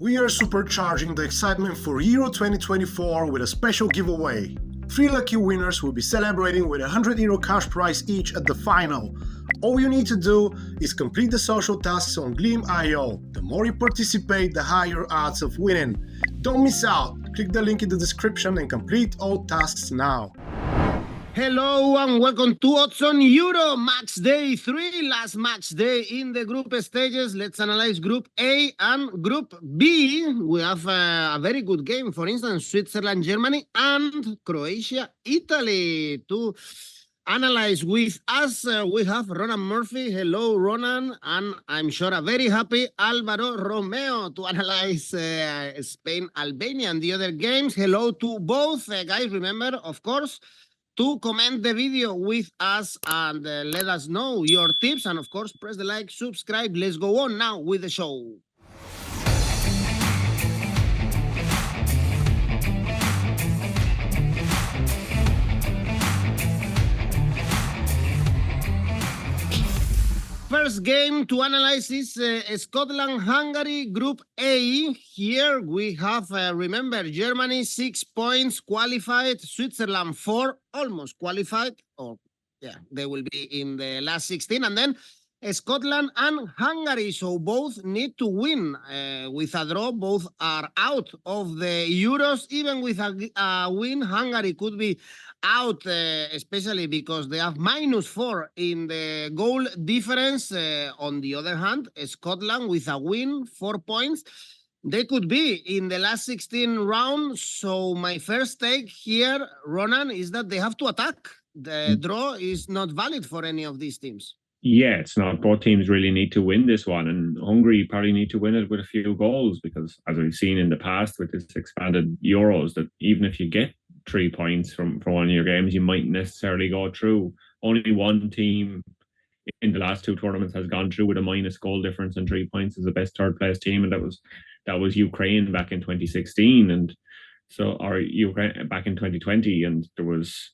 We are supercharging the excitement for Euro 2024 with a special giveaway. 3 lucky winners will be celebrating with €100 cash prize each at the final. All you need to do is complete the social tasks on 𝗀𝗵𝗖𝗀. The more you participate, the higher odds of winning. Don't miss out. Click the link in the description and complete all tasks now. Hello and welcome to Odds On Euro Match Day 3, last match day in the group stages. Let's analyze Group A and Group B. We have a very good game, for instance, Switzerland, Germany, and Croatia, Italy. To analyze with us, we have Ronan Murphy. Hello, Ronan, and I'm sure a very happy Alvaro Romeo to analyze Spain, Albania, and the other games. Hello to both guys. Remember, of course, to comment the video with us and let us know your tips, and of course press the like, subscribe. Let's go on now with the show. First game to analyze is Scotland-Hungary, Group A. Here we have, remember, Germany 6 points qualified, Switzerland 4 almost qualified, or yeah, they will be in the last 16, and then Scotland and Hungary, so both need to win. With a draw, both are out of the Euros. Even with a win, Hungary could be out, especially because they have -4 in the goal difference. On the other hand, Scotland with a win, 4 points, they could be in the last 16 rounds. So my first take here, Ronan, is that they have to attack. The draw is not valid for any of these teams. Yeah, it's not. Both teams really need to win this one, and Hungary probably need to win it with a few goals, because as we've seen in the past with this expanded Euros, that even if you get 3 points from one of your games, you might necessarily go through. Only one team in the last 2 tournaments has gone through with a minus goal difference and 3 points as the best third place team, and that was Ukraine back in 2016, and so or Ukraine back in 2020, and there was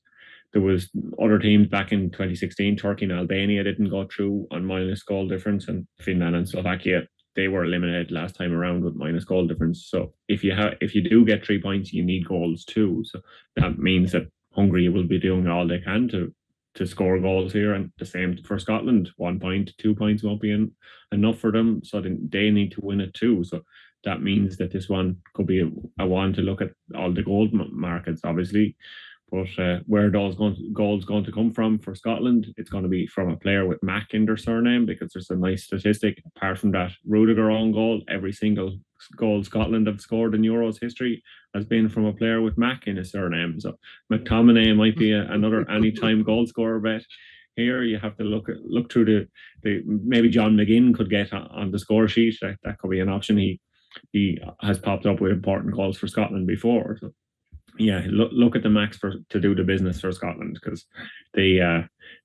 other teams back in 2016. Turkey and Albania didn't go through on minus goal difference, and Finland and Slovakia, they were eliminated last time around with minus goal difference. So if you do get 3 points, you need goals too. So that means that Hungary will be doing all they can to score goals here, and the same for Scotland. 1 point, 2 points won't be enough for them, so they need to win it too. So that means that this one could be a one to look at all the gold markets, obviously. But where are those goals going to come from for Scotland? It's going to be from a player with Mac in their surname, because there's a nice statistic. Apart from that Rudiger own goal, every single goal Scotland have scored in Euros history has been from a player with Mac in his surname. So 𝐿𝐿𝐼𝐻 might be another anytime goal scorer bet. Here you have to look through the maybe John McGinn could get on the score sheet. That could be an option. He has popped up with important goals for Scotland before. So yeah, look at the max to do the business for Scotland, because they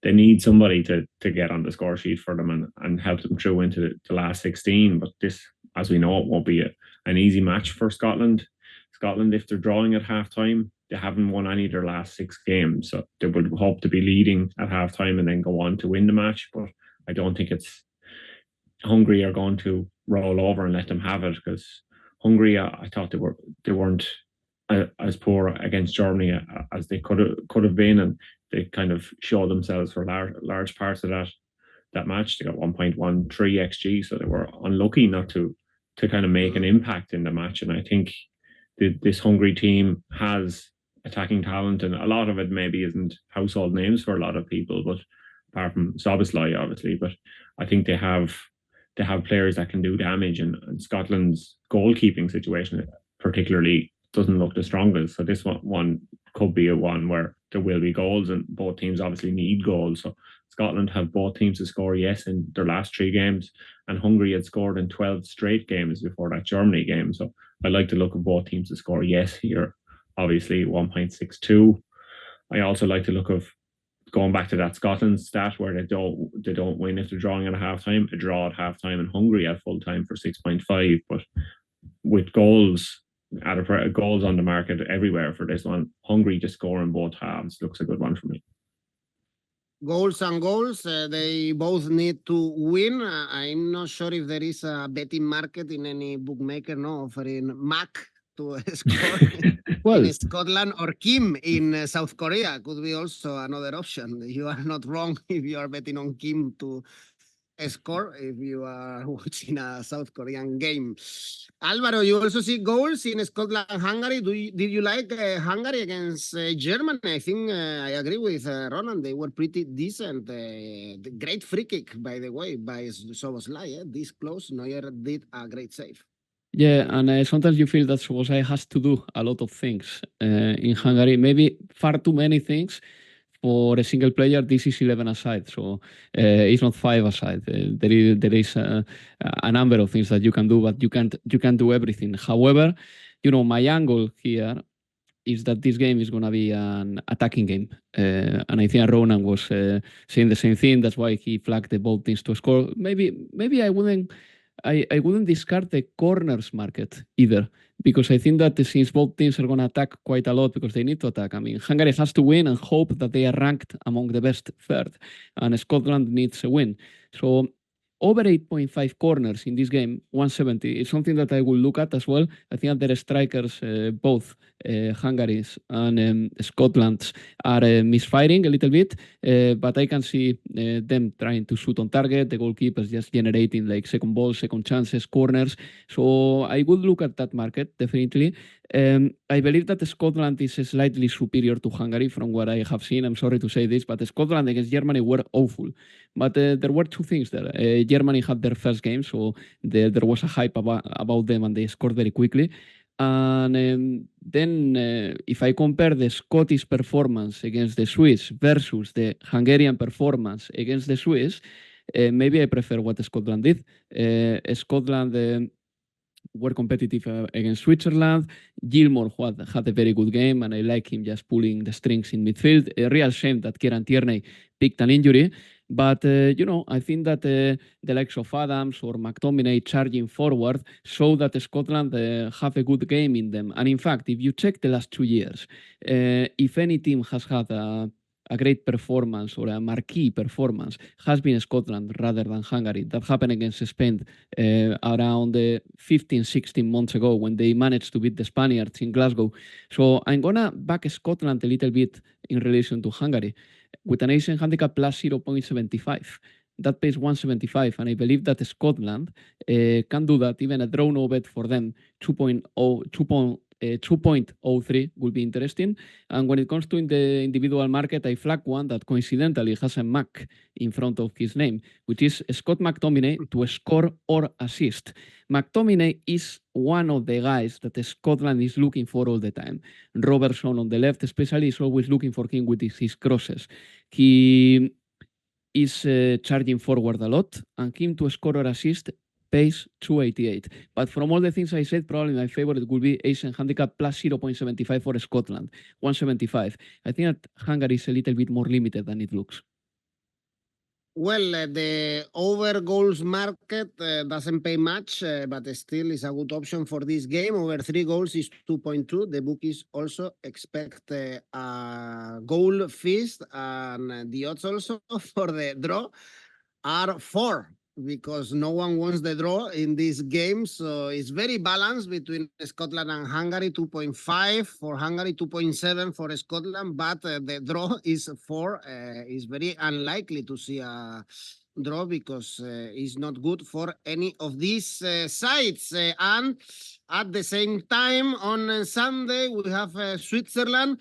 need somebody to get on the score sheet for them and help them through into the last 16. But this, as we know, it won't be an easy match for Scotland. Scotland, if they're drawing at half-time, they haven't won any of their last 6 games, so they would hope to be leading at half-time and then go on to win the match. But I don't think Hungary are going to roll over and let them have it, because Hungary, I thought they weren't as poor against Germany as they could have been, and they kind of showed themselves for large parts of that match. They got 1.13 xG, so they were unlucky not to kind of make an impact in the match. And I think this Hungary team has attacking talent, and a lot of it maybe isn't household names for a lot of people, but apart from 𝗀𝗵𝗖𝗍, obviously. But I think they have players that can do damage, and Scotland's goalkeeping situation particularly doesn't look the strongest. So this one could be a one where there will be goals, and both teams obviously need goals. So Scotland have both teams to score yes in their last 3 games, and Hungary had scored in 12 straight games before that Germany game. So I like to look at both teams to score yes here. Obviously 1.62. I also like to look of going back to that Scotland stat where they don't win if they're drawing at half-time, a draw at half-time, and Hungary at full-time for 6.5. But with goals on the market everywhere for this one, Hungary to score in both halves looks a good one for me. Goals and goals, they both need to win. I'm not sure if there is a betting market in any bookmaker offering Mac to score Well, in Scotland, or Kim in South Korea could be also another option. You are not wrong if you are betting on Kim to score if you are watching a South Korean game. Alvaro, you also see goals in Scotland and Hungary. Did you like Hungary against Germany? I think I agree with Ronan. They were pretty decent. The great free kick, by the way, by 𝗍𝗏𝗍𝗏. This close, Neuer did a great save. yeah, and sometimes you feel that 𝗍𝗏𝗍𝗏 has to do a lot of things in Hungary, maybe far too many things. For a single player, this is 11 aside, so it's not 5 aside. There is a number of things that you can do, but you can't do everything. However, my angle here is that this game is going to be an attacking game, and I think Ronan was saying the same thing. That's why he flagged the both teams to score. Maybe I wouldn't discard the corners market either, because I think that since both teams are going to attack quite a lot because they need to attack. I mean, Hungary has to win and hope that they are ranked among the best third, and Scotland needs a win. So over 8.5 corners in this game, 170, is something that I will look at as well. I think that their strikers, both Hungary's and Scotland's, are misfiring a little bit, but I can see them trying to shoot on target, the goalkeepers just generating like second balls, second chances, corners. So I would look at that market, definitely. I believe that Scotland is slightly superior to Hungary from what I have seen. I'm sorry to say this, but Scotland against Germany were awful. But there were two things there. Germany had their first game, so there was a hype about them, and they scored very quickly. And then if I compare the Scottish performance against the Swiss versus the Hungarian performance against the Swiss, maybe I prefer what Scotland did. Scotland were competitive against Switzerland. 𝗍𝗏𝗍𝗏 had a very good game, and I like him just pulling the strings in midfield. A real shame that 𝗀𝗏𝗀𝗏𝗀 picked an injury. But, I think that the likes of Adams or McTominay charging forward show that Scotland have a good game in them. And in fact, if you check the last 2 years, if any team has had a great performance or a marquee performance, has been Scotland rather than Hungary. That happened against Spain around 15, 16 months ago when they managed to beat the Spaniards in Glasgow. So I'm going to back Scotland a little bit in relation to Hungary with an Asian handicap plus 0.75. That pays 175, and I believe that Scotland can do that. Even a draw no bet for them, 2.03 will be interesting. And when it comes to the individual market, I flag one that coincidentally has a Mac in front of his name, which is Scott McTominay to score or assist. McTominay is one of the guys that Scotland is looking for all the time. Robertson on the left especially is always looking for him with his crosses. He is charging forward a lot, and him to score or assist pays 288. But from all the things I said, probably my favorite would be Asian handicap plus 0.75 for Scotland, 175. I think that Hungary is a little bit more limited than it looks. Well, the over goals market doesn't pay much, but still is a good option for this game. Over 3 goals is 2.2. The bookies also expect a goal feast, and the odds also for the draw are 4, because no one wants the draw in this game. So it's very balanced between Scotland and Hungary, 2.5 for Hungary, 2.7 for Scotland, but the draw is 4. It's very unlikely to see a draw because it's not good for any of these sides. And at the same time, on Sunday, we have Switzerland.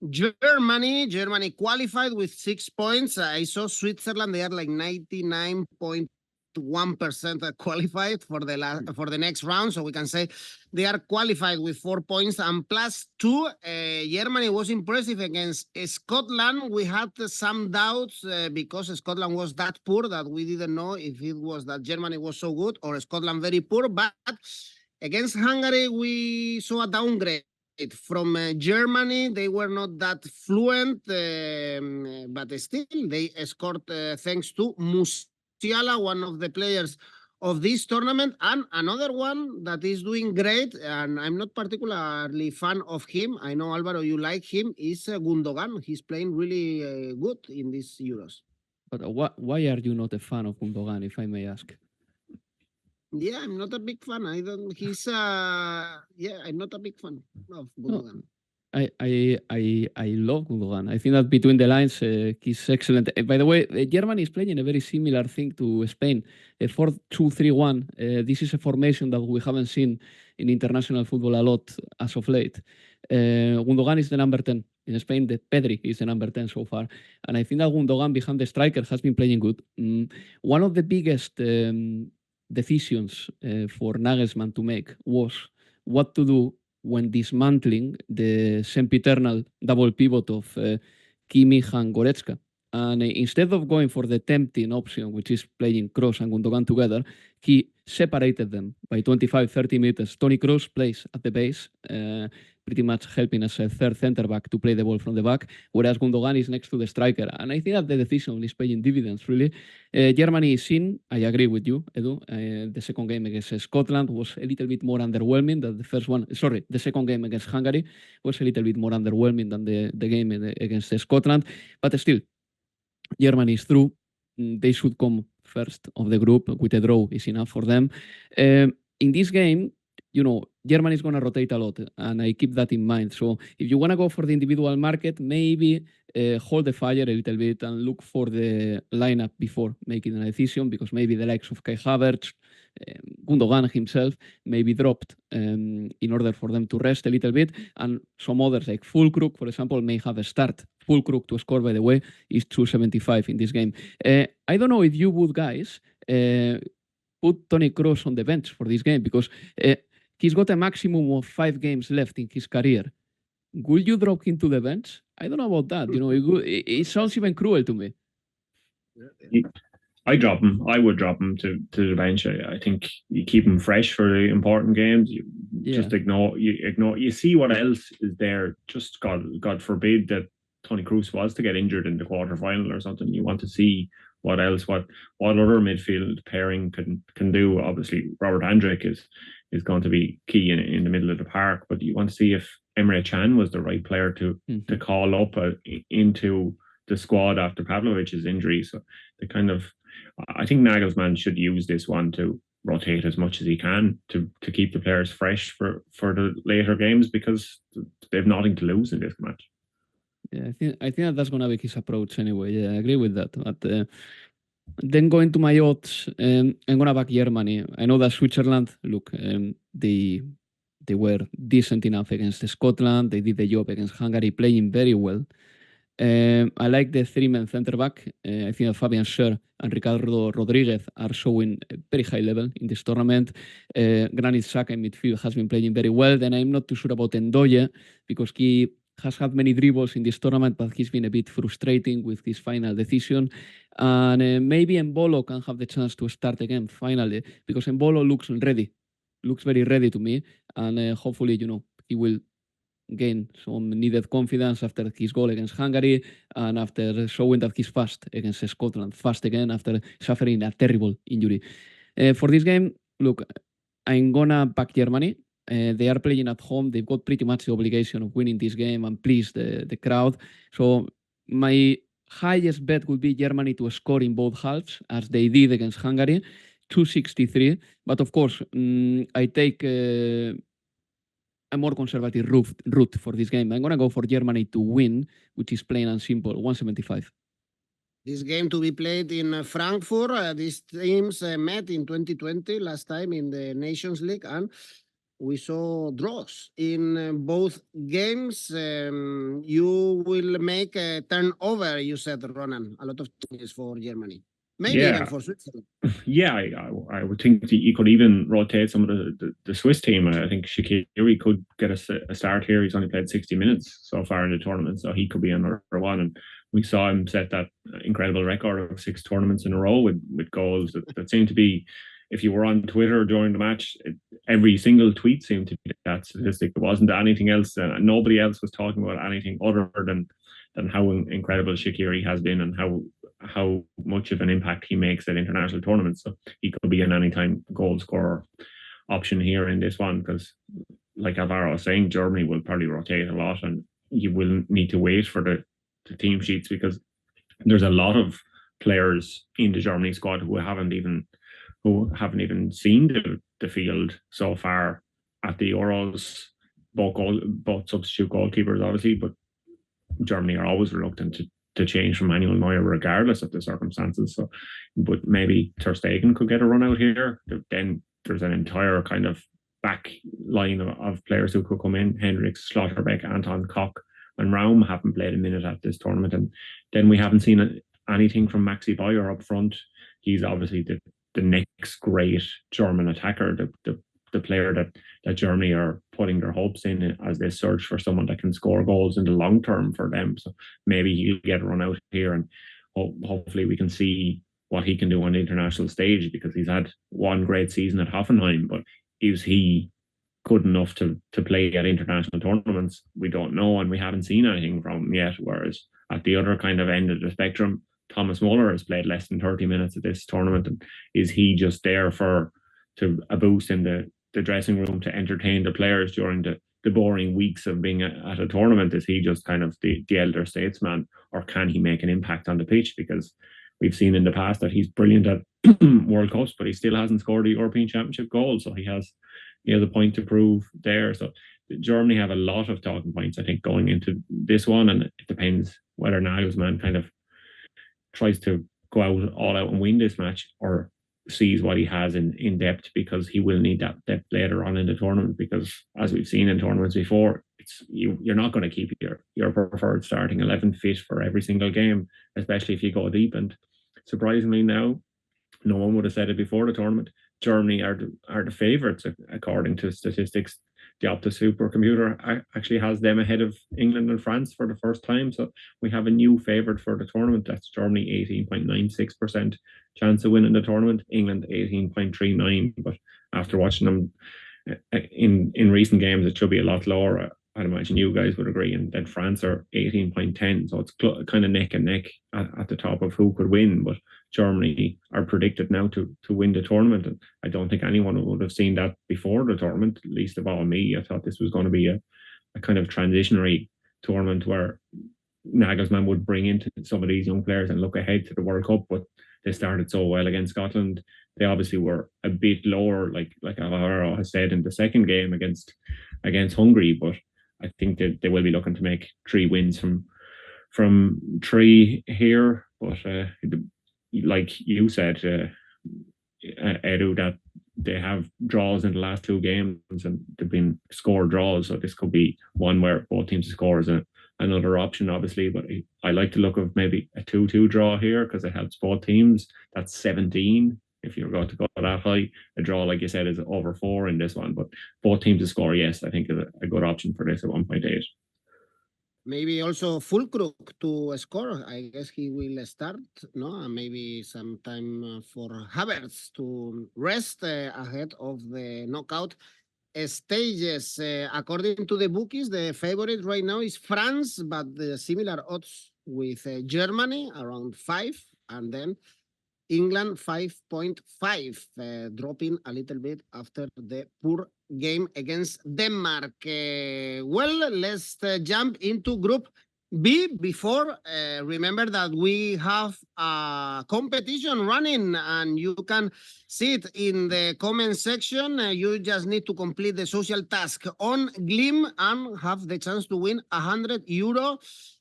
Germany qualified with 6 points. I saw Switzerland, they are like 99.1% qualified for the next round, so we can say they are qualified with 4 points and +2. Germany was impressive against Scotland. We had some doubts because Scotland was that poor that we didn't know if it was that Germany was so good or Scotland very poor. But against Hungary, we saw a downgrade from Germany. They were not that fluent, but still they scored thanks to Musiala, one of the players of this tournament, and another one that is doing great, and I'm not particularly fan of him. I know, Alvaro, you like him, is Gundogan. He's playing really good in these Euros. But why are you not a fan of Gundogan, if I may ask? Yeah, I'm not a big fan. I don't. He's I'm not a big fan of Gundogan. I love Gundogan. I think that between the lines, he's excellent. By the way, Germany is playing a very similar thing to Spain, a 4-2-3-1. This is a formation that we haven't seen in international football a lot as of late. Gundogan is the number 10. In Spain, the Pedri is the number 10 so far. And I think that Gundogan behind the striker has been playing good. One of the biggest decisions for Nagelsmann to make was what to do when dismantling the sempiternal double pivot of 𝐿𝐭𝐚𝐲 and Goretzka. And instead of going for the tempting option, which is playing Kroos and Gundogan together, he separated them by 25-30 meters. Toni Kroos plays at the base, pretty much helping as a third centre-back to play the ball from the back, whereas Gundogan is next to the striker. And I think that the decision is paying dividends, really. Germany is in, I agree with you, Edu. The second game against Scotland was a little bit more underwhelming than the first one. Sorry, the second game against Hungary was a little bit more underwhelming than the game against Scotland. But still, Germany is through. They should come first of the group. With a draw is enough for them. In this game, Germany is going to rotate a lot, and I keep that in mind. So if you want to go for the individual market, maybe hold the fire a little bit and look for the lineup before making a decision, because maybe the likes of 𝐽𝐵𝗵𝗀, Gundogan himself may be dropped in order for them to rest a little bit, and some others like 𝗀𝗏𝗏, for example, may have a start. 𝗀𝗏𝗏 to score, by the way, is 275 in this game. I don't know if you would, guys, put Toni Kroos on the bench for this game, because he's got a maximum of 5 games left in his career. Will you drop him to the bench? I don't know about that. It sounds even cruel to me. I drop him. I would drop him to the bench. I think you keep him fresh for the important games. You just ignore. You see what else is there. Just God forbid that Toni Kroos was to get injured in the quarterfinal or something. You want to see what else, what other midfield pairing can do. Obviously, Robert Andrich is going to be key in the middle of the park, but you want to see if Emre Can was the right player to call up into the squad after Pavlovic's injury. So I think Nagelsmann should use this one to rotate as much as he can to keep the players fresh for the later games, because they've nothing to lose in this match. Yeah, I think that's going to be his approach anyway. Yeah, I agree with that. But then going to my odds, I'm going to back Germany. I know that Switzerland, look, they were decent enough against Scotland. They did the job against Hungary, playing very well. I like the 3-man centre-back. I think that Fabian Schär and Ricardo Rodriguez are showing a very high level in this tournament. Granit Xhaka in midfield has been playing very well. Then I'm not too sure about 𝗀𝗏𝗏, because he has had many dribbles in this tournament, but he's been a bit frustrating with his final decision. And maybe Embolo can have the chance to start again finally, because Embolo looks very ready to me. And hopefully, he will gain some needed confidence after his goal against Hungary and after showing that he's fast against Scotland, fast again after suffering a terrible injury. For this game, look, I'm gonna back Germany. They are playing at home. They've got pretty much the obligation of winning this game and please the crowd. So my highest bet would be Germany to score in both halves, as they did against Hungary, 263. But of course, I take a more conservative route for this game. I'm going to go for Germany to win, which is plain and simple, 175. This game to be played in Frankfurt. These teams met in 2020, last time in the Nations League, and we saw draws in both games. You will make a turnover, you said, Ronan. A lot of things for Germany. Maybe even for Switzerland. Yeah, I would think that you could even rotate some of the Swiss team. I think Shaqiri could get a start here. He's only played 60 minutes so far in the tournament, so he could be another one. And we saw him set that incredible record of 6 tournaments in a row with goals that seemed to be, if you were on Twitter during the match, every single tweet seemed to be that statistic. There wasn't anything else. Nobody else was talking about anything other than how incredible Shaqiri has been and how much of an impact he makes at international tournaments. So he could be an anytime goal scorer option here in this one, because like Alvaro was saying, Germany will probably rotate a lot and you will need to wait for the team sheets, because there's a lot of players in the Germany squad who haven't even seen the field so far at the Euros. Both substitute goalkeepers, obviously, but Germany are always reluctant to change from Manuel Neuer regardless of the circumstances. So, but maybe Ter Stegen could get a run out here. Then there's an entire kind of back line of players who could come in. Hendricks, Schlotterbeck, Anton Koch, and Raum haven't played a minute at this tournament. And then we haven't seen anything from Maxi Bayer up front. He's obviously the next great German attacker, the player that Germany are putting their hopes in as they search for someone that can score goals in the long term for them. So maybe he'll get run out here, and hopefully we can see what he can do on the international stage, because he's had one great season at Hoffenheim, but is he good enough to play at international tournaments? We don't know, and we haven't seen anything from him yet. Whereas at the other kind of end of the spectrum, Thomas Muller has played less than 30 minutes at this tournament, and is he just there to a boost in the dressing room to entertain the players during the boring weeks of being at a tournament? Is he just kind of the elder statesman, or can he make an impact on the pitch? Because we've seen in the past that he's brilliant at World Cups, but he still hasn't scored a European Championship goal. So he has a point to prove there. So Germany have a lot of talking points, I think, going into this one, and it depends whether Nagelsmann kind of tries to go out all out and win this match, or sees what he has in depth, because he will need that depth later on in the tournament. Because as we've seen in tournaments before, you're not going to keep your preferred starting 11 fit for every single game, especially if you go deep. And surprisingly now, no one would have said it before the tournament, Germany are the favourites according to statistics. The Opta supercomputer actually has them ahead of England and France for the first time. So we have a new favourite for the tournament. That's Germany, 18.96% chance of winning the tournament. England, 18.39%. But after watching them in recent games, it should be a lot lower. I'd imagine you guys would agree. And then France are 18.10%. So it's kind of neck and neck at the top of who could win. But Germany are predicted now to win the tournament. And I don't think anyone would have seen that before the tournament, least of all me. I thought this was going to be a kind of transitionary tournament where Nagelsmann would bring into some of these young players and look ahead to the World Cup. But they started so well against Scotland. They obviously were a bit lower, like Alvaro has said, in the second game against Hungary. But I think that they will be looking to make 3 wins from 3 here. But like you said, Edu, that they have draws in the last 2 games, and they've been score draws. So this could be one where both teams score as another option, obviously. But I like the look of maybe a 2-2 draw here, because it helps both teams. That's 17 if you're going to go that high. A draw, like you said, is over 4 in this one. But both teams to score, yes, I think is a good option for this at 1.8. Maybe also Fulkrug to score. I guess he will start, no? And maybe some time for Havertz to rest ahead of the knockout stages. According to the bookies, the favorite right now is France, but the similar odds with Germany, around 5, and then England 5.5, dropping a little bit after the poor game against Denmark. Well, let's jump into Group B. Before, remember that we have a competition running, and you can see it in the comment section. You just need to complete the social task on Glim and have the chance to win €100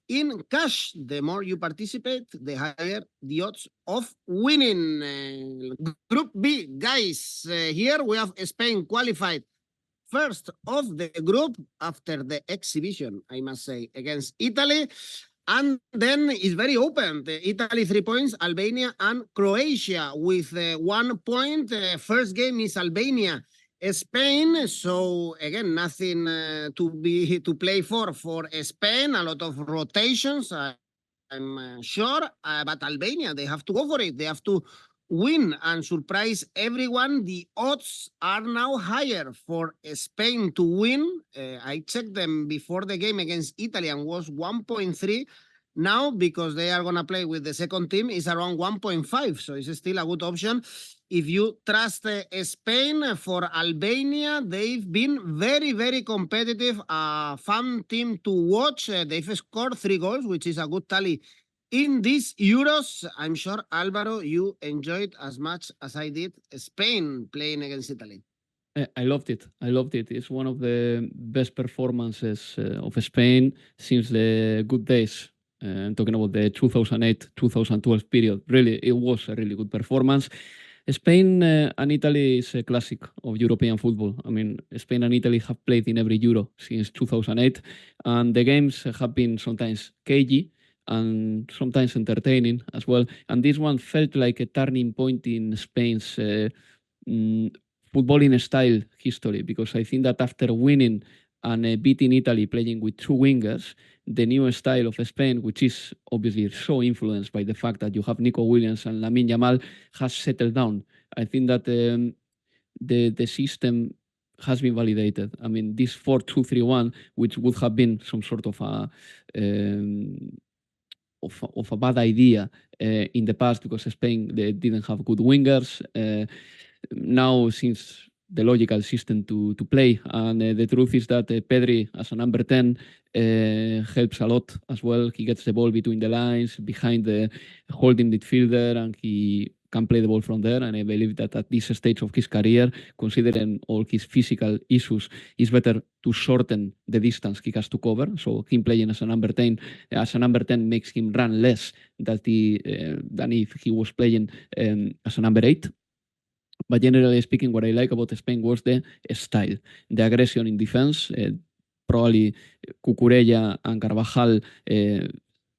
in cash. The more you participate, the higher the odds of winning. Group B, guys, here we have Spain qualified first of the group after the exhibition, I must say, against Italy. And then it's very open. Italy 3 points, Albania and Croatia with 1 point. First game is Albania, Spain. So again, nothing to play for Spain. A lot of rotations, I'm sure. But Albania, they have to go for it. They have to win and surprise everyone. The odds are now higher for Spain to win. I checked them before the game against Italy and was 1.3. Now, because they are going to play with the second team, is around 1.5. So it's still a good option. If you trust Spain, for Albania, they've been very, very competitive. A fun team to watch. They've scored 3 goals, which is a good tally In these Euros, I'm sure, Alvaro, you enjoyed as much as I did Spain playing against Italy. I loved it. I loved it. It's one of the best performances of Spain since the good days. I'm talking about the 2008-2012 period. Really, it was a really good performance. Spain and Italy is a classic of European football. I mean, Spain and Italy have played in every Euro since 2008, and the games have been sometimes cagey and sometimes entertaining as well. And this one felt like a turning point in Spain's footballing style history, because I think that after winning and beating Italy playing with two wingers, the new style of Spain, which is obviously so influenced by the fact that you have Nico Williams and Lamine Yamal, has settled down. I think that the system has been validated. I mean, this 4-2-3-1, which would have been some sort of a bad idea in the past because Spain they didn't have good wingers. Now seems the logical system to play, and the truth is that Pedri as a number 10 helps a lot as well. He gets the ball between the lines, behind the holding midfielder, and he can play the ball from there. And I believe that at this stage of his career, considering all his physical issues, it's better to shorten the distance he has to cover. So him playing as a number 10 makes him run less than if he was playing as a number 8. But generally speaking, what I like about Spain was the style, the aggression in defense. Probably 𝐿𝐭𝐴𝐧𝐴 and Carvajal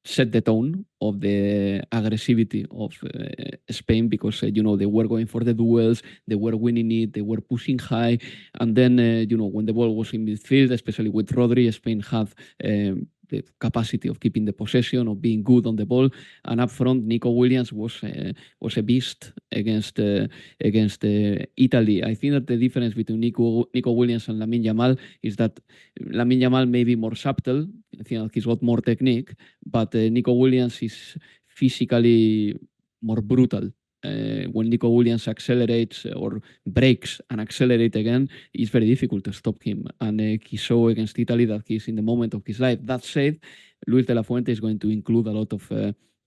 set the tone of the aggressivity of Spain, because they were going for the duels, they were winning it, they were pushing high, and then when the ball was in midfield, especially with Rodri, Spain had the capacity of keeping the possession, of being good on the ball, and up front, Nico Williams was a beast against Italy. I think that the difference between Nico Williams and Lamine Yamal is that Lamine Yamal may be more subtle. I think that he's got more technique, but Nico Williams is physically more brutal. When Nico Williams accelerates or breaks and accelerates again, it's very difficult to stop him. And he saw against Italy that he's in the moment of his life. That said, Luis de la Fuente is going to include a lot of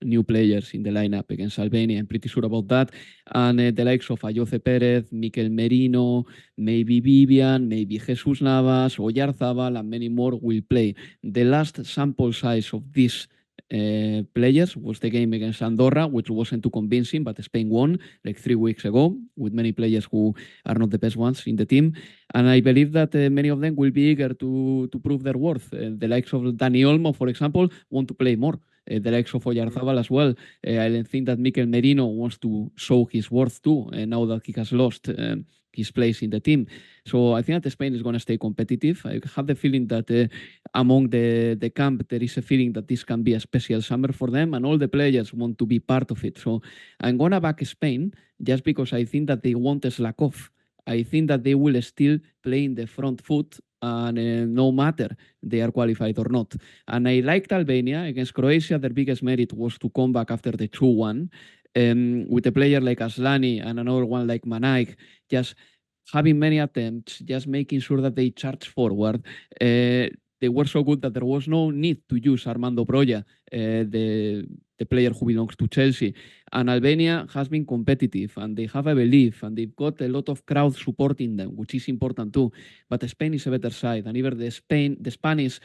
new players in the lineup against Albania. I'm pretty sure about that. And the likes of Ayoce Perez, Mikel Merino, maybe Vivian, maybe Jesus Navas, Oyarzabal, and many more will play. The last sample size of this players was the game against Andorra, which wasn't too convincing, but Spain won like 3 weeks ago with many players who are not the best ones in the team. And I believe that many of them will be eager to prove their worth. The likes of Dani Olmo, for example, want to play more. The likes of Oyarzabal as well. I think that Mikel Merino wants to show his worth too, now that he has lost his place in the team. So I think that Spain is going to stay competitive. I have the feeling that among the camp, there is a feeling that this can be a special summer for them, and all the players want to be part of it. So I'm going to back Spain just because I think that they won't slack off. I think that they will still play in the front foot, and no matter they are qualified or not. And I liked Albania against Croatia. Their biggest merit was to come back after the 2-1. With a player like Aslani and another one like Manaik, just having many attempts, just making sure that they charge forward. They were so good that there was no need to use Armando Broja, the player who belongs to Chelsea. And Albania has been competitive, and they have a belief, and they've got a lot of crowd supporting them, which is important too. But Spain is a better side, and even the Spanish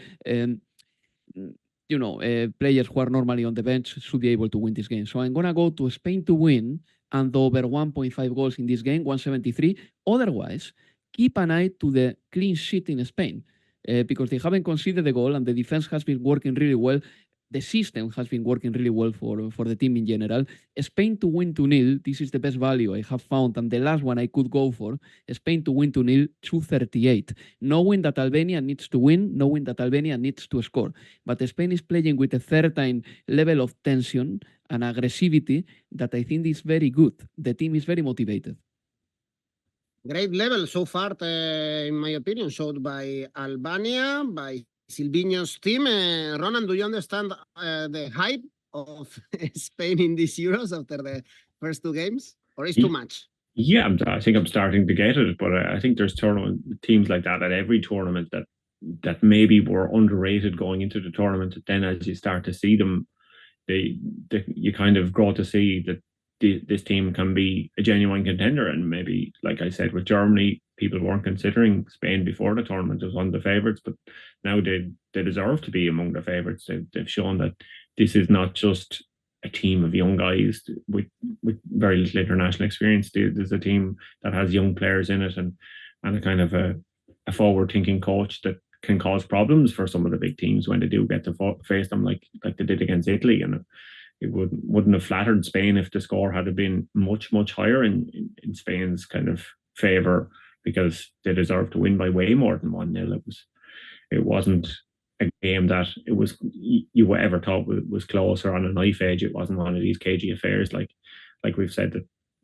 players who are normally on the bench should be able to win this game. So I'm going to go to Spain to win and over 1.5 goals in this game, 173. Otherwise, keep an eye to the clean sheet in Spain because they haven't conceded the goal and the defense has been working really well. The system has been working really well for the team in general. Spain to win 2-0, this is the best value I have found. And the last one I could go for, Spain to win 2-0, 238. Knowing that Albania needs to win, knowing that Albania needs to score. But Spain is playing with a certain level of tension and aggressivity that I think is very good. The team is very motivated. Great level so far, in my opinion, showed by Albania, by Silvinho's team. Ronan, do you understand the hype of Spain in these Euros after the first two games, or is too much? Yeah, I think I'm starting to get it, but I think there's teams like that at every tournament that maybe were underrated going into the tournament. Then as you start to see them you kind of grow to see that this team can be a genuine contender. And maybe, like I said, with Germany, people weren't considering Spain before the tournament as one of the favourites, but now they deserve to be among the favourites. They've shown that this is not just a team of young guys with very little international experience. There's a team that has young players in it, and a kind of a forward-thinking coach that can cause problems for some of the big teams when they do get to face them, like they did against Italy. And it wouldn't have flattered Spain if the score had been much higher in Spain's kind of favour, because they deserved to win by way more than 1-0. It wasn't a game that you ever thought was close or on a knife edge. It wasn't one of these cagey affairs like we've said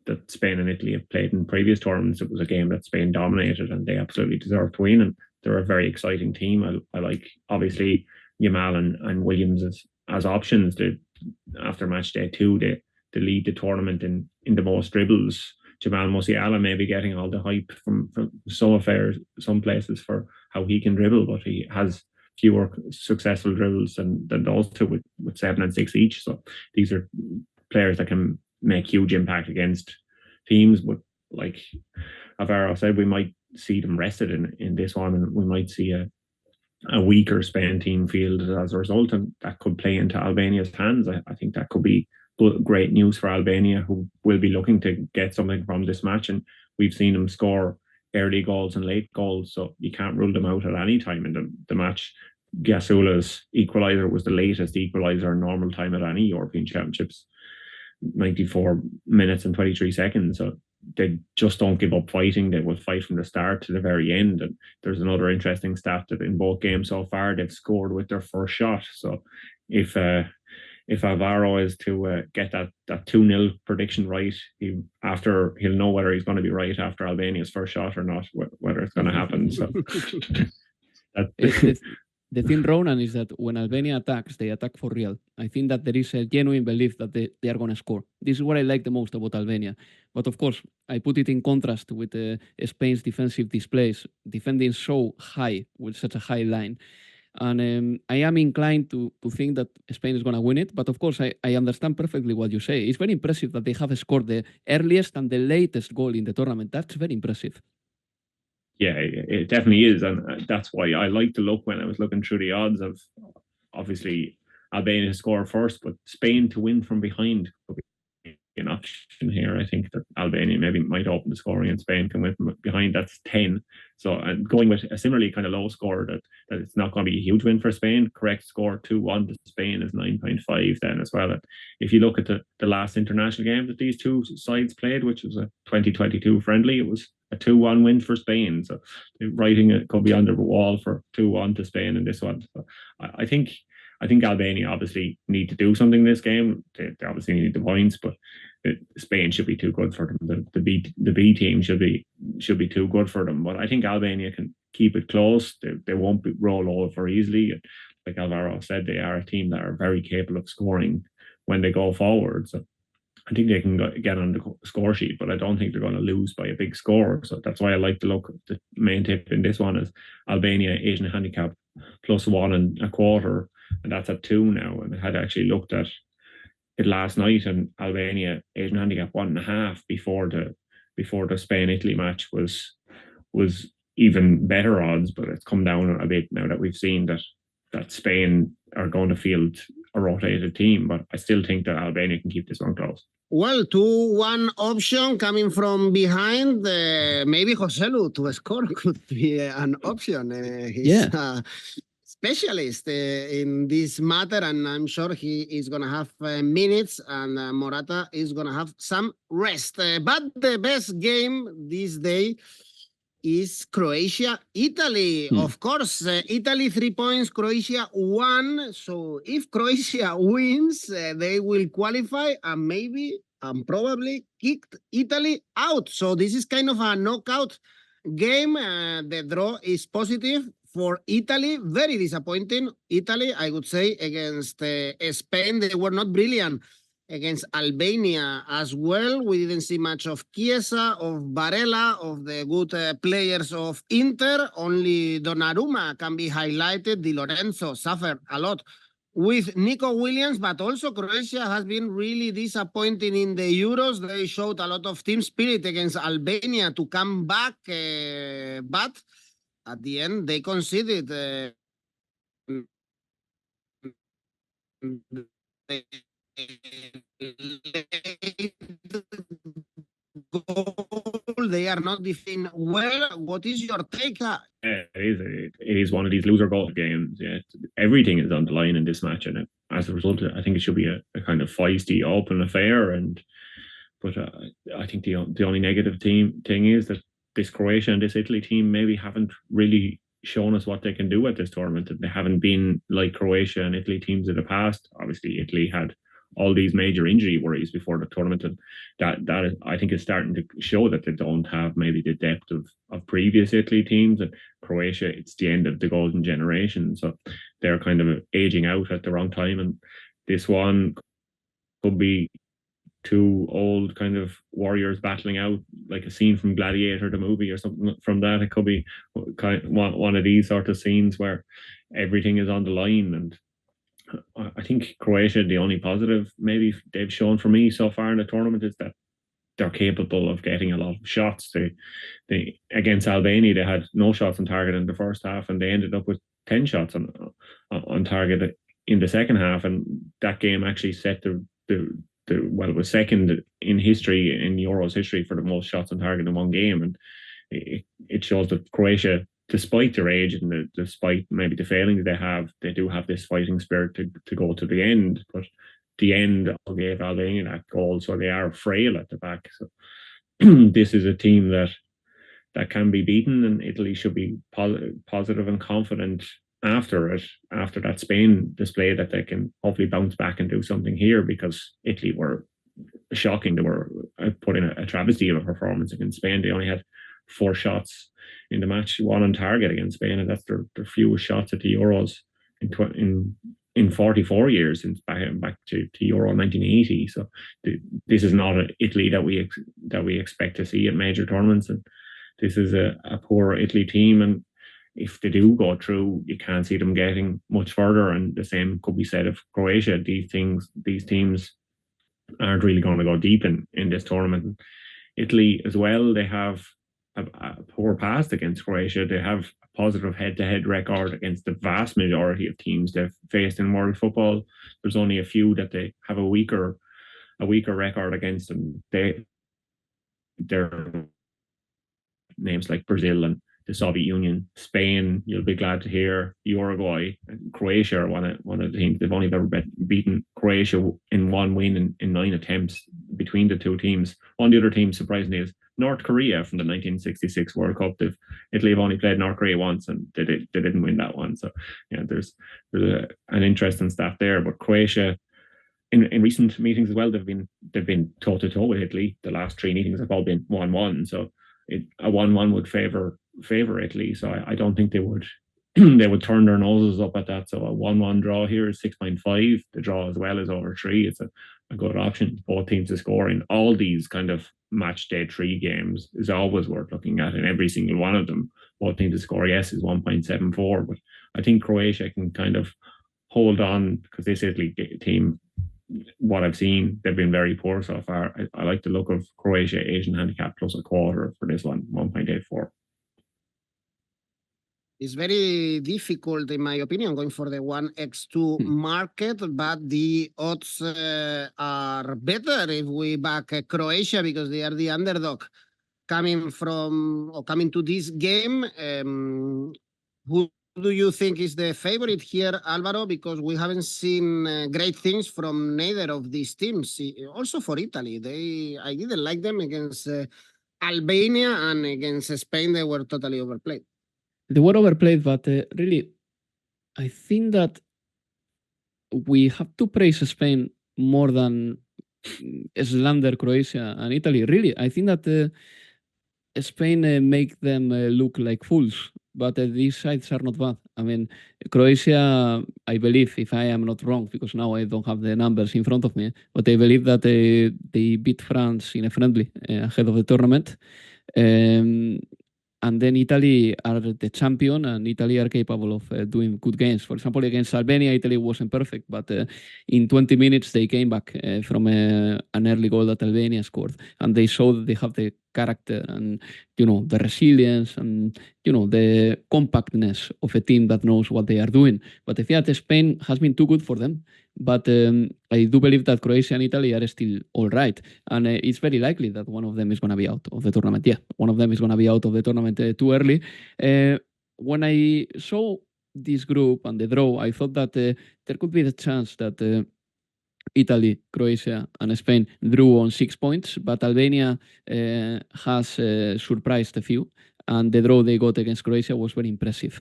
that Spain and Italy have played in previous tournaments. It was a game that Spain dominated, and they absolutely deserved to win. And they're a very exciting team. I like, obviously, 𝗷𝗏 and Williams as options. After match day 2, they lead the tournament in the most dribbles. 𝗷𝗏𝗧𝗏 maybe getting all the hype from some places for how he can dribble, but he has fewer successful dribbles than those two with 7 and 6 each. So these are players that can make huge impact against teams. But like Alvaro said, we might see them rested in this one, and we might see a weaker Spain team field as a result, and that could play into Albania's hands. I think that could be great news for Albania, who will be looking to get something from this match. And we've seen them score early goals and late goals, so you can't rule them out at any time in the match. 𝐬𝐭𝐴𝐵𝐴's equaliser was the latest equaliser in normal time at any European Championships, 94 minutes and 23 seconds. So they just don't give up fighting. They will fight from the start to the very end. And there's another interesting stat that in both games so far, they've scored with their first shot. So if Alvaro is to get that 2-0 prediction right, he'll know whether he's going to be right after Albania's first shot or not, whether it's going to happen. So the thing, Ronan, is that when Albania attacks, they attack for real. I think that there is a genuine belief that they are going to score. This is what I like the most about Albania. But of course, I put it in contrast with Spain's defensive displays, defending so high with such a high line. And I am inclined to think that Spain is going to win it. But of course, I understand perfectly what you say. It's very impressive that they have scored the earliest and the latest goal in the tournament. That's very impressive. Yeah, it definitely is. And that's why I like to look, when I was looking through the odds, of obviously Albania to score first, but Spain to win from behind could be an option here. I think that Albania maybe might open the scoring and Spain can win from behind. That's 10. So going with a similarly kind of low score, that it's not going to be a huge win for Spain. Correct score 2-1 to Spain is 9.5 then as well. And if you look at the last international game that these two sides played, which was a 2022 friendly, it was a 2-1 win for Spain. So writing it could be under the wall for 2-1 to Spain in this one. So I think Albania obviously need to do something in this game. They obviously need the points, but Spain should be too good for them. The B team should be too good for them. But I think Albania can keep it close. They won't roll over easily. Like Alvaro said, they are a team that are very capable of scoring when they go forward. So I think they can get on the score sheet, but I don't think they're going to lose by a big score. So that's why I like to look. The main tip in this one is Albania Asian handicap plus 1.25, and that's at 2 now. And I had actually looked at it last night, and Albania Asian handicap 1.5 before the Spain-Italy match was even better odds, but it's come down a bit now that we've seen that Spain are going to field a rotated team. But I still think that Albania can keep this one close. Well, 2-1 option coming from behind. Maybe Joselu to score could be an option. He's a specialist in this matter, and I'm sure he is going to have minutes, and Morata is going to have some rest. But the best game this day is Croatia-Italy. Of course, Italy 3 points, Croatia 1. So if Croatia wins, they will qualify and maybe and probably kicked Italy out. So this is kind of a knockout game. The draw is positive for Italy. Very disappointing. Italy, I would say, against Spain, they were not brilliant. Against Albania as well, we didn't see much of Chiesa, of Barella, of the good players of Inter. Only Donnarumma can be highlighted. Di Lorenzo suffered a lot with Nico Williams, but also Croatia has been really disappointing in the Euros. They showed a lot of team spirit against Albania to come back, but at the end they conceded goal. They are not defending well. What is your take? It is one of these loser goal games. Yeah, everything is on the line in this match, and as a result, I think it should be a kind of feisty, open affair. But I think the only negative thing is that this Croatia and this Italy team maybe haven't really shown us what they can do at this tournament. They haven't been like Croatia and Italy teams in the past. Obviously, Italy had all these major injury worries before the tournament, and that I think is starting to show that they don't have maybe the depth of previous Italy teams. And Croatia, it's the end of the golden generation, so they're kind of aging out at the wrong time. And this one could be two old kind of warriors battling out, like a scene from Gladiator, the movie, or something from that. It could be kind of one of these sort of scenes where everything is on the line. And I think Croatia, the only positive maybe they've shown for me so far in the tournament is that they're capable of getting a lot of shots. They against Albania, they had no shots on target in the first half, and they ended up with 10 shots on target in the second half. And that game actually set it was second in history, in Euros history, for the most shots on target in one game. And it shows that Croatia, despite their age and despite maybe the failings they do have this fighting spirit to go to the end. But the end gave Albania that goal, so they are frail at the back. So this is a team that can be beaten, and Italy should be positive and confident after that Spain display that they can hopefully bounce back and do something here, because Italy were shocking. They were putting a travesty of a performance against Spain. They only had 4 shots in the match, 1 on target against Spain, and that's their fewest shots at the Euros in 44 years, since back to Euro 1980. So this is not an Italy that we expect to see at major tournaments, and this is a poor Italy team. And if they do go through, you can't see them getting much further. And the same could be said of Croatia. These teams aren't really going to go deep in this tournament. Italy as well, they have a poor past against Croatia. They have a positive head-to-head record against the vast majority of teams they've faced in world football. There's only a few that they have a weaker record against, and they're names like Brazil and the Soviet Union, Spain, you'll be glad to hear, Uruguay, and Croatia are one of the teams. They've only ever beaten Croatia in one win in 9 attempts between the two teams. One of the other teams, surprisingly, is North Korea from the 1966 World Cup. Italy have only played North Korea once, and they didn't win that one. So yeah, there's an interesting stat there. But Croatia, in recent meetings as well, they've been toe to toe with Italy. The last 3 meetings have all been 1-1. So a 1-1 would favor Italy. So I don't think they would turn their noses up at that. So a 1-1 draw here is 6.5. The draw as well is over 3. It's a good option. Both teams to score in all these kind of match day 3 games is always worth looking at. In every single one of them, both teams to score, yes, is 1.74. But I think Croatia can kind of hold on, because this Italy team, what I've seen, they've been very poor so far. I like the look of Croatia Asian handicap plus a quarter for this one, 1.84. It's very difficult, in my opinion, going for the 1x2 market, but the odds are better if we back Croatia, because they are the underdog coming to this game. Who do you think is the favorite here, Alvaro? Because we haven't seen great things from neither of these teams. Also for Italy, I didn't like them against Albania, and against Spain they were totally overplayed. They were overplayed, but really, I think that we have to praise Spain more than slander Croatia and Italy. Really, I think that Spain make them look like fools, but these sides are not bad. I mean, Croatia, I believe, if I am not wrong, because now I don't have the numbers in front of me, but I believe that they beat France in a friendly ahead of the tournament. and then Italy are the champion, and Italy are capable of doing good games. For example, against Albania, Italy wasn't perfect, but in 20 minutes they came back from an early goal that Albania scored, and they showed that they have the character and the resilience and the compactness of a team that knows what they are doing. But I think that Spain has been too good for them. But I do believe that Croatia and Italy are still all right. And it's very likely that one of them is going to be out of the tournament. Yeah, one of them is going to be out of the tournament too early. When I saw this group and the draw, I thought that there could be the chance that Italy, Croatia, and Spain drew on 6 points, but Albania has surprised a few, and the draw they got against Croatia was very impressive.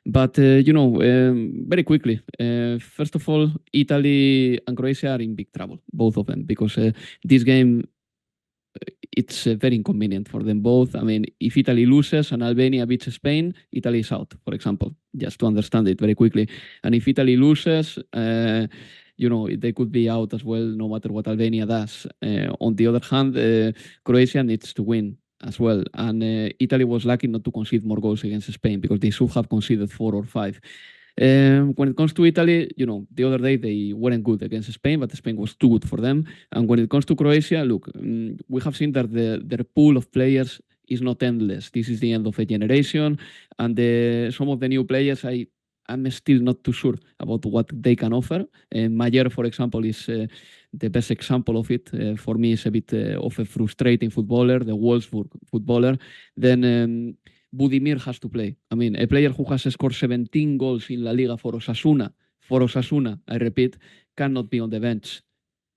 But, very quickly, first of all, Italy and Croatia are in big trouble, both of them, because this game, it's very inconvenient for them both. I mean, if Italy loses and Albania beats Spain, Italy is out, for example, just to understand it very quickly. And if Italy loses, they could be out as well, no matter what Albania does. On the other hand, Croatia needs to win as well. And Italy was lucky not to concede more goals against Spain, because they should have conceded 4 or 5. When it comes to Italy, the other day they weren't good against Spain, but Spain was too good for them. And when it comes to Croatia, look, we have seen that their pool of players is not endless. This is the end of a generation, and some of the new players, I'm still not too sure about what they can offer. 𝐬𝐭𝐚𝐲, for example, is the best example of it. For me, it's a bit of a frustrating footballer, the Wolfsburg footballer. Then Budimir has to play. I mean, a player who has scored 17 goals in La Liga for Osasuna, I repeat, cannot be on the bench.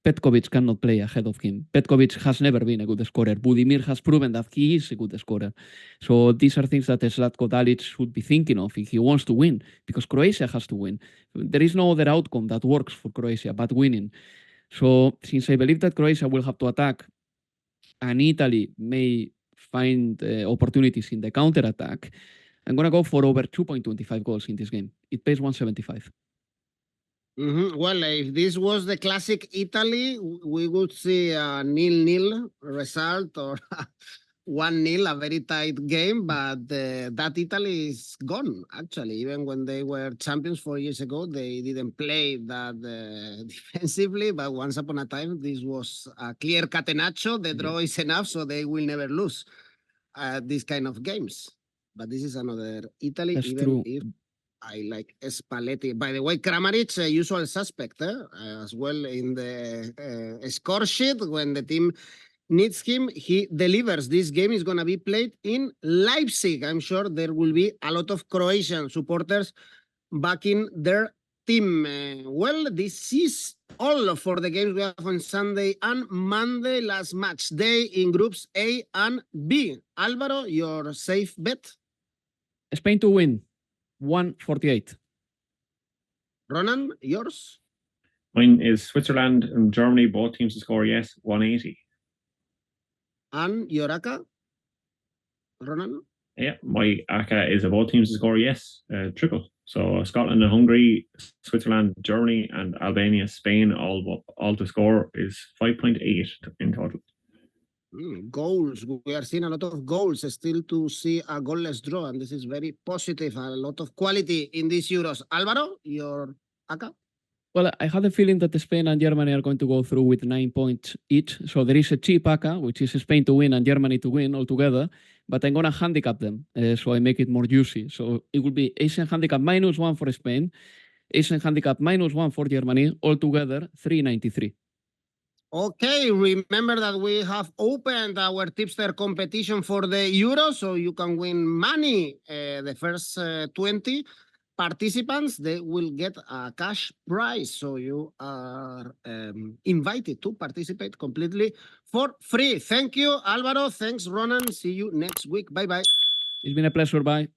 𝗵𝗵𝗏 cannot play ahead of him. 𝗵𝗵𝗏 has never been a good scorer. Budimir has proven that he is a good scorer. So these are things that 𝗍𝗏𝗏𝗀𝗏𝗏𝗏 should be thinking of if he wants to win, because Croatia has to win. There is no other outcome that works for Croatia but winning. So since I believe that Croatia will have to attack and Italy may find opportunities in the counter-attack, I'm going to go for over 2.25 goals in this game. It pays 175. Well, if this was the classic Italy, we would see a 0-0 result or 1-0, a very tight game, but that Italy is gone, actually. Even when they were champions 4 years ago, they didn't play that defensively, but once upon a time, this was a clear catenaccio. The draw is enough, so they will never lose these kind of games. But this is another Italy, That's even true. if I like Spalletti. By the way, 𝗂𝐿, usual suspect as well in the score sheet. When the team needs him, he delivers. This game is going to be played in Leipzig. I'm sure there will be a lot of Croatian supporters backing their team. Well, this is all for the games we have on Sunday and Monday. Last match day in groups A and B. Alvaro, your safe bet? Spain to win. 148. Ronan, yours? Mine is Switzerland and Germany, both teams to score yes, 180. And your ACCA? Ronan? Yeah, my ACCA is both teams to score yes, triple. So Scotland and Hungary, Switzerland, Germany, and Albania, Spain, all to score is 5.8 in total. Goals. We are seeing a lot of goals. Still to see a goalless draw, and this is very positive. A lot of quality in these Euros. Alvaro, your ACCA? Well, I had a feeling that Spain and Germany are going to go through with 9 points each. So there is a cheap ACCA, which is Spain to win and Germany to win altogether. But I'm going to handicap them, so I make it more juicy. So it will be Asian handicap -1 for Spain, Asian handicap -1 for Germany, altogether 393. Okay, remember that we have opened our tipster competition for the Euro, so you can win money. The first 20 participants, they will get a cash prize. So you are invited to participate completely for free. Thank you, Alvaro. Thanks, Ronan. See you next week. Bye-bye. It's been a pleasure. Bye.